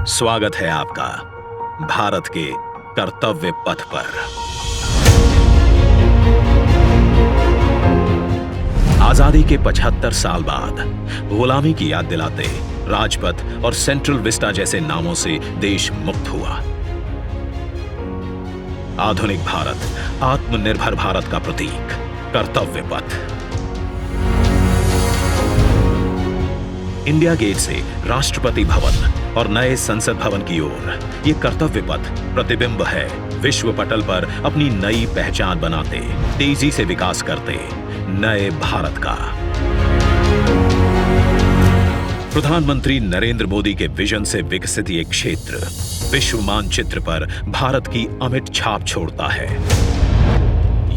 स्वागत है आपका भारत के कर्तव्य पथ पर। आजादी के 75 साल बाद गुलामी की याद दिलाते राजपथ और सेंट्रल विस्टा जैसे नामों से देश मुक्त हुआ। आधुनिक भारत, आत्मनिर्भर भारत का प्रतीक कर्तव्य पथ। इंडिया गेट से राष्ट्रपति भवन और नए संसद भवन की ओर ये कर्तव्य पथ प्रतिबिंब है विश्व पटल पर अपनी नई पहचान बनाते, तेजी से विकास करते नए भारत का। प्रधानमंत्री नरेंद्र मोदी के विजन से विकसित ये क्षेत्र विश्व मानचित्र पर भारत की अमिट छाप छोड़ता है।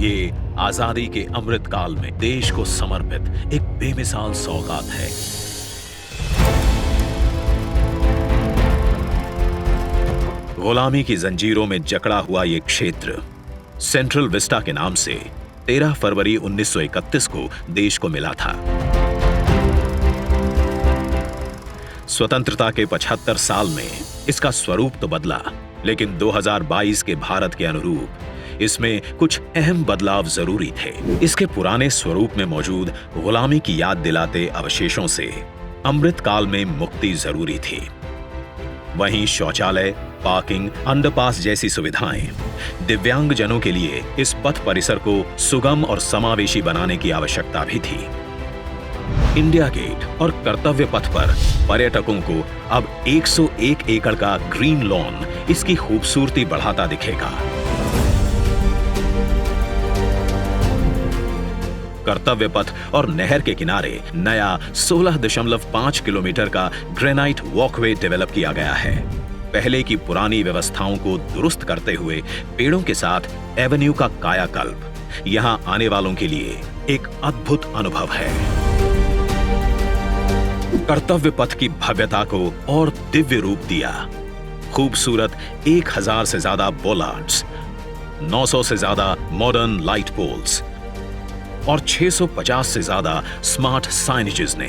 ये आजादी के अमृत काल में देश को समर्पित एक बेमिसाल सौगात है। गुलामी की जंजीरों में जकड़ा हुआ ये क्षेत्र सेंट्रल विस्टा के नाम से 13 फरवरी 1931 को देश को मिला था। स्वतंत्रता के 75 साल में इसका स्वरूप तो बदला, लेकिन 2022 के भारत के अनुरूप इसमें कुछ अहम बदलाव जरूरी थे। इसके पुराने स्वरूप में मौजूद गुलामी की याद दिलाते अवशेषों से अमृत काल में मुक्ति जरूरी थी। वहीं शौचालय, पार्किंग, अंडरपास जैसी सुविधाएं, दिव्यांगजनों के लिए इस पथ परिसर को सुगम और समावेशी बनाने की आवश्यकता भी थी। इंडिया गेट और कर्तव्य पथ पर पर्यटकों को अब 101 एकड़ का ग्रीन लॉन इसकी खूबसूरती बढ़ाता दिखेगा। कर्तव्य पथ और नहर के किनारे नया 16.5 किलोमीटर का ग्रेनाइट वॉकवे डेवलप किया गया है। पहले की पुरानी व्यवस्थाओं को दुरुस्त करते हुए पेड़ों के साथ एवेन्यू का कायाकल्प यहां आने वालों के लिए एक अद्भुत अनुभव है। कर्तव्य पथ की भव्यता को और दिव्य रूप दिया। खूबसूरत 1000 से ज्यादा बोलार्ड्स, 900 से ज्यादा मॉडर्न लाइट पोल्स और 650 से ज्यादा स्मार्ट साइनेजेस ने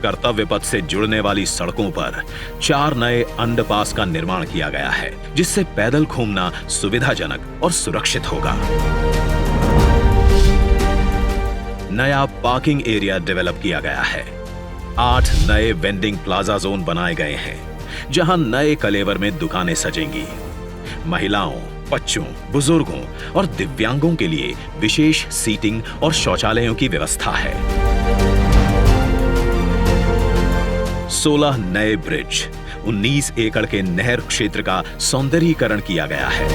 कर्तव्य पथ से जुड़ने वाली सड़कों पर 4 नए अंडरपास का निर्माण किया गया है, जिससे पैदल घूमना सुविधाजनक और सुरक्षित होगा। नया पार्किंग एरिया डेवलप किया गया है। 8 नए वेंडिंग प्लाजा जोन बनाए गए हैं, जहां नए कलेवर में दुकानें सजेंगी। महिलाओं, बच्चों, बुजुर्गों और दिव्यांगों के लिए विशेष सीटिंग और शौचालयों की व्यवस्था है। 16 नए ब्रिज, 19 एकड़ के नहर क्षेत्र का सौंदर्यीकरण किया गया है।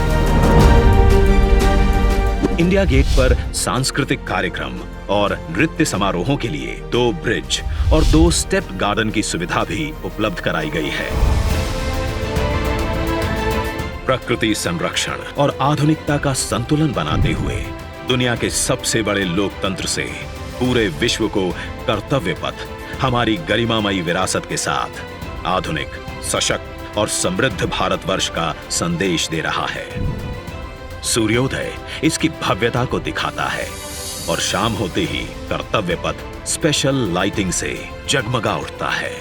इंडिया गेट पर सांस्कृतिक कार्यक्रम और नृत्य समारोहों के लिए 2 ब्रिज और 2 स्टेप गार्डन की सुविधा भी उपलब्ध कराई गई है। प्रकृति संरक्षण और आधुनिकता का संतुलन बनाते हुए दुनिया के सबसे बड़े लोकतंत्र से पूरे विश्व को कर्तव्य पथ हमारी गरिमामयी विरासत के साथ आधुनिक, सशक्त और समृद्ध भारतवर्ष का संदेश दे रहा है। सूर्योदय इसकी भव्यता को दिखाता है और शाम होते ही कर्तव्य पथ स्पेशल लाइटिंग से जगमगा उठता है।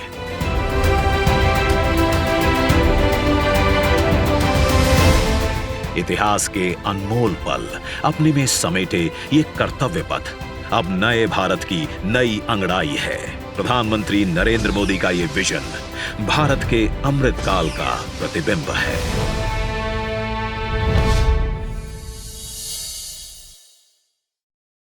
इतिहास के अनमोल पल अपने में समेटे ये कर्तव्य पथ अब नए भारत की नई अंगड़ाई है। प्रधानमंत्री नरेंद्र मोदी का ये विजन भारत के अमृत काल का प्रतिबिंब है।